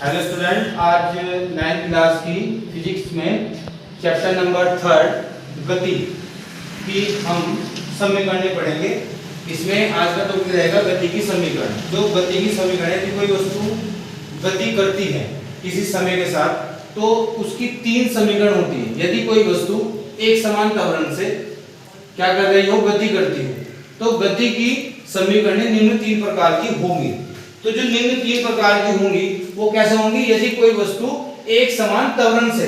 Hello student, आज 9th class की physics में चैप्टर नंबर 3 गति की हम समीकरण पढ़ेंगे। इसमें आज का टॉपिक रहेगा गति की समीकरण। जो गति की समीकरण है, कोई वस्तु गति करती है किसी समय के साथ तो उसकी 3 समीकरण होती है। यदि कोई वस्तु एक समान त्वरण से क्या कर रही हो, गति करती हो, तो गति की समीकरण निम्न 3 प्रकार की होंगी। तो जो निम्न 3 प्रकार की होंगी वो कैसे होंगी? यदि कोई वस्तु एक समान त्वरण से,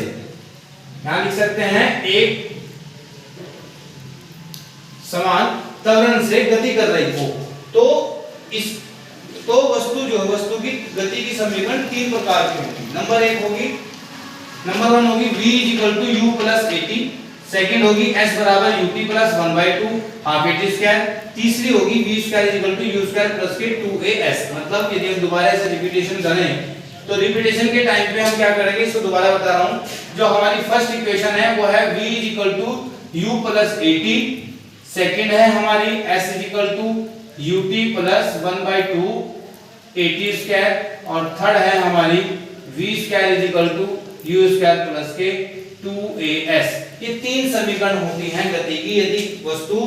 यहां लिख सकते हैं एक समान त्वरण से गति कर रही हो, तो वस्तु जो है, वस्तु की गति की समीकरण 3 प्रकार की होगी। नंबर 1 होगी v = u + at, सेकंड होगी s = ut + 1/2 half at square, तीसरी होगी v² = u² + के 2as। मतलब यदि हम दोबारा से रिपीटेशन करें तो रिपीटेशन के टाइम पे हम क्या करेंगे, इसको दोबारा बता रहा हूं। जो हमारी फर्स्ट इक्वेशन है वो है v = u + at, सेकंड है हमारी s = ut + 1/2 at², और थर्ड है हमारी v² = u² + के 2as। ये 3 समीकरण होती हैं गति की, यदि वस्तु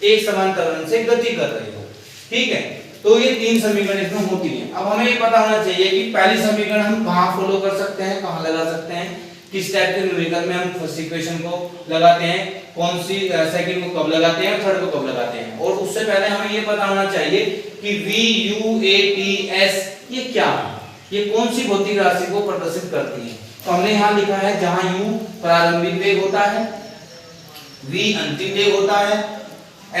एक समान त्वरण से गति कर रही हो। ठीक है, तो ये 3 समीकरण इसमें होती हैं। अब हमें ये पता होना चाहिए कि पहली समीकरण हम कहां फॉलो कर सकते हैं, कहां लगा सकते हैं, किस टाइप के न्यूमेरिकल में हम फर्स्ट इक्वेशन को लगाते हैं, कौन सी सेकंड को कब लगाते हैं और थर्ड को कब लगाते हैं। और उससे पहले हमें ये पता होना चाहिए कि v u a t s ये क्या है, ये कौन सी भौतिक राशि को प्रदर्शित करती है। तो हमने यहाँ लिखा है जहां u प्रारंभिक वेग होता है, v अंतिम वेग होता है,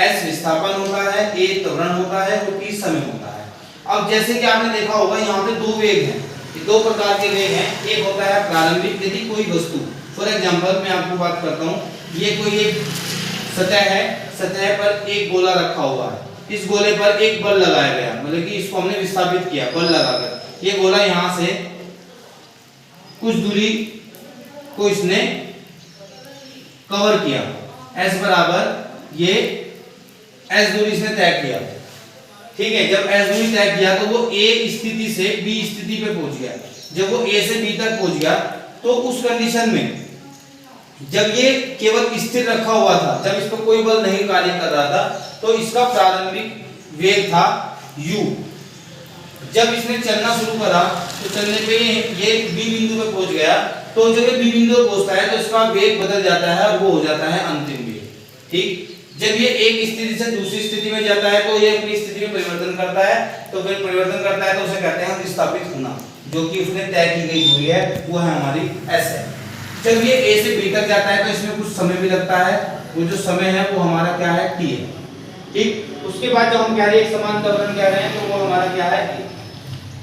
s विस्थापन होता है, a त्वरण होता है और t समय होता है। अब जैसे कि आपने देखा होगा यहाँ पे 2 वेग हैं, ये 2 प्रकार के वेग हैं। एक होता है प्रारंभिक, यदि कोई वस्तु, फॉर एग्जांपल मैं आपको बात करता हूँ, ये कोई एक सतह है, सतह पर एक गोला रखा हुआ है, इस गोले पर एक बल लगाया गया, मतलब कि इसको हमने विस्थापित किया बल लगाकर। ये गोला यहाँ से कुछ दूरी को इसने कवर किया, s बराबर ये s दूरी इसने तय किया। ठीक है, जब s दूरी तय किया तो वो a स्थिति से b स्थिति पे पहुंच गया। जब वो a से b तक पहुंच गया तो उस कंडीशन में जब ये केवल स्थिर रखा हुआ था, जब इस पर कोई बल नहीं कार्य कर रहा था, तो इसका प्रारंभिक वेग था u। जब इसने चलना शुरू करा तो चलने पे ये b बिंदु पे पहुंच गया, तो जब ये b बिंदु पे पहुंचता है तो इसका वेग बदल जाता है और वो हो जाता है अंतिम वेग। ठीक, जब ये एक स्थिति से दूसरी स्थिति में जाता है तो ये अपनी स्थिति में परिवर्तन करता है, तो फिर परिवर्तन करता है तो उसे कहते हैं विस्थापित होना, जो कि उसने तय की गई दूरी है, वो है हमारी s है। जब ये a से b तक जाता है तो इसमें कुछ समय भी लगता है, वो जो समय है वो हमारा क्या है, t है। ठीक, उसके बाद जब हम कह रहे हैं एक समान त्वरण कह रहे हैं तो वो हमारा क्या है, t।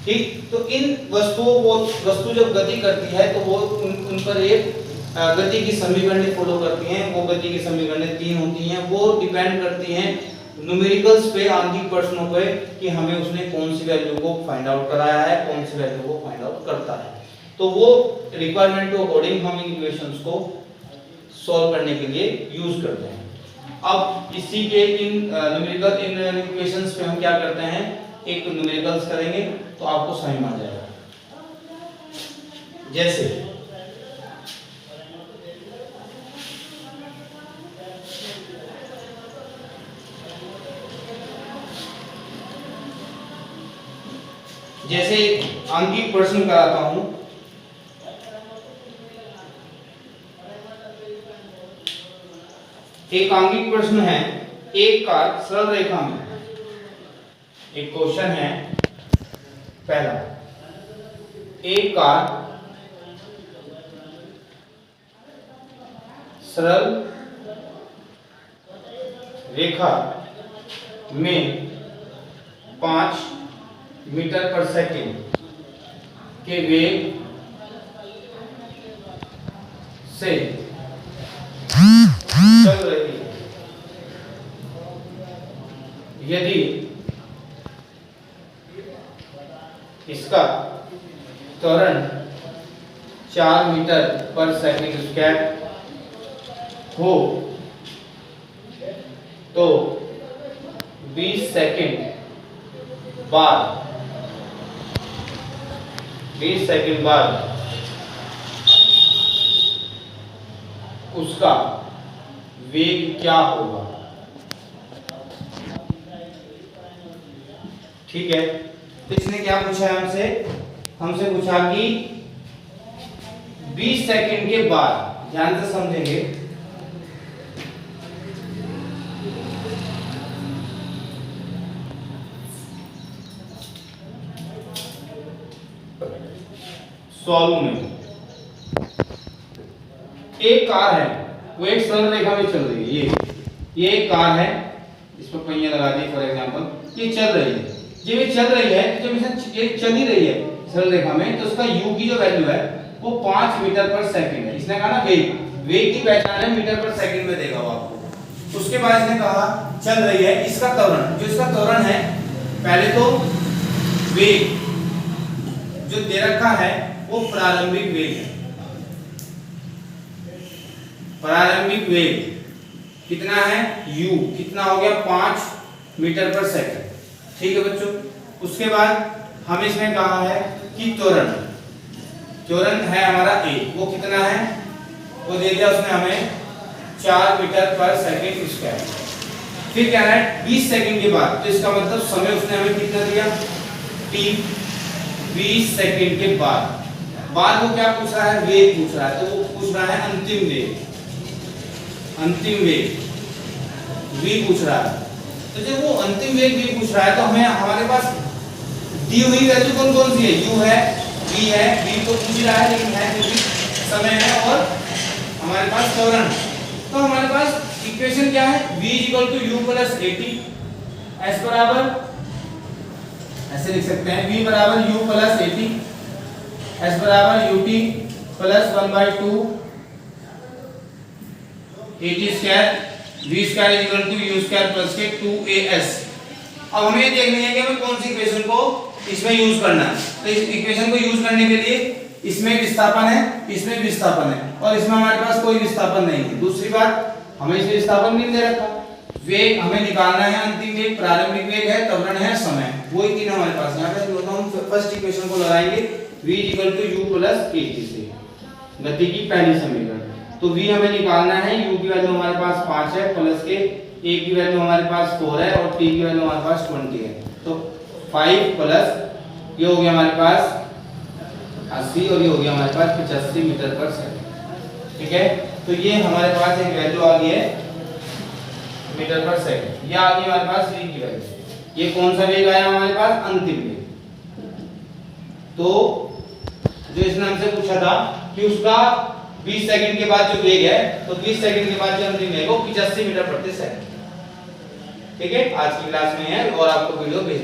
ठीक, तो इन वस्तुओं को, वस्तु जब गति करती है तो वो उन पर एक गति की समीकरण फॉलो करती हैं। वो गति की समीकरण 3 होती हैं, वो डिपेंड करती हैं न्यूमेरिकल्स पे, आंतरिक प्रश्नों पे, कि हमें उसने कौन सी वैल्यू को फाइंड आउट कराया है, कौन सी वैल्यू को फाइंड आउट करता है। तो वो रिक्वायरमेंट के अकॉर्डिंग हम इन इक्वेशंस को सॉल्व करने के लिए यूज करते हैं। अब इसी के इन न्यूमेरिकल इन इक्वेशंस पे हम क्या करते हैं, एक न्यूमेरिकल्स करेंगे तो आपको समझ में आ जाएगा। जैसे आंकिक प्रश्न कराता हूं, एक आंकिक प्रश्न है, एक कार सरल रेखा में, एक क्वेश्चन है पहला, एक कार सरल रेखा में 5 मीटर पर सेकंड के वेग से चल रही है। यदि इसका त्वरण 4 मीटर पर सेकंड स्क्वायर हो तो 20 सेकंड बाद 20 सेकंड बाद उसका वेग क्या होगा। ठीक है, तो इसने क्या पूछा है हमसे पूछा कि 20 सेकंड के बाद, ध्यान से समझेंगे, सॉल्व में एक कार है, वो एक सरल रेखा में चल रही है। ये एक कार है, इस पर पहिया लगा दी फॉर एग्जांपल, ये चल रही है। जब ये चल रही है, जब ये चल ही रही है सरल रेखा में, तो उसका u की जो वैल्यू है वो 5 मीटर पर सेकंड है। इसने कहा ना वेग की पहचान है मीटर पर सेकंड में देगा वो आपको। उसके बाद इसने कहा चल रही है, इसका त्वरण, जो इसका त्वरण है, पहले तो वेग जो दे रखा है वो प्रारंभिक वेग है। प्रारंभिक वेग कितना है, u कितना हो गया 5 मीटर पर सेकंड। ठीक है बच्चों, उसके बाद हमें इसमें कहा है कि त्वरण है हमारा a, वो कितना है, वो दे दिया उसने हमें 4 मीटर पर सेकंड स्क्वायर। फिर क्या है 20 सेकंड के बाद, तो इसका मतलब समय उसने हमें कितना दिया t। 20 सेकंड के बाद वो क्या पूछ रहा है, वेग पूछ रहा है, तो वो पूछ रहा है अंतिम वेग v पूछ रहा है। तो जब वो अंतिम वेग v पूछ रहा है, तो हमें हमारे पास दी हुई वैल्यू कौन कौन सी है, u है, v है, v तो पूछ रहा है लेकिन है क्योंकि समय है, और हमारे पास त्वरण। तो हमारे पास इक्वेशन क्या है, v u + at, s बराबर ऐसे लिख सकते हैं, v बराबर u + at, s बराबर ut + 1/2 at² v² = u² + के 2as। अब हमें ये देखनी है कि हमें कौन सी इक्वेशन को इसमें यूज करना है। तो इस इक्वेशन को यूज करने के लिए इसमें विस्थापन है, इसमें विस्थापन है, और इसमें हमारे पास कोई विस्थापन नहीं है। दूसरी बात, हमें इसमें विस्थापन नहीं दे रखा। वेग हमें निकालना है, अंतिम वेग, प्रारंभिक वेग है, त्वरण है, समय, वही तीन हमारे पास। यहाँ पे दोनों हम फर्स्ट इक्वेशन को लगाएंगे v = u + at से, गति की पहली समीकरण। तो v हमें निकालना है, u की वैल्यू हमारे पास 5 है, प्लस के a की वैल्यू हमारे पास 4 है, और t की वैल्यू हमारे पास 20 है। तो 5 प्लस ये हो गया हमारे पास 80, और ये हो गया हमारे पास 85 मीटर पर सेकंड। ठीक है, तो ये हमारे पास एक वैल्यू आ गई है मीटर पर सेकंड। ये आ गई हमारे पास v की वैल्यू। ये कौन सा वेग आया हमारे पास, अंतिम वेग। तो जो इसने हमसे पूछा था कि उसका 20 सेकंड के बाद जो वेग है, तो 20 सेकंड के बाद जो अंतिम वेग है वो 85 मीटर प्रति सेकंड। ठीक है, आज की क्लास में है, और आपको वीडियो भेज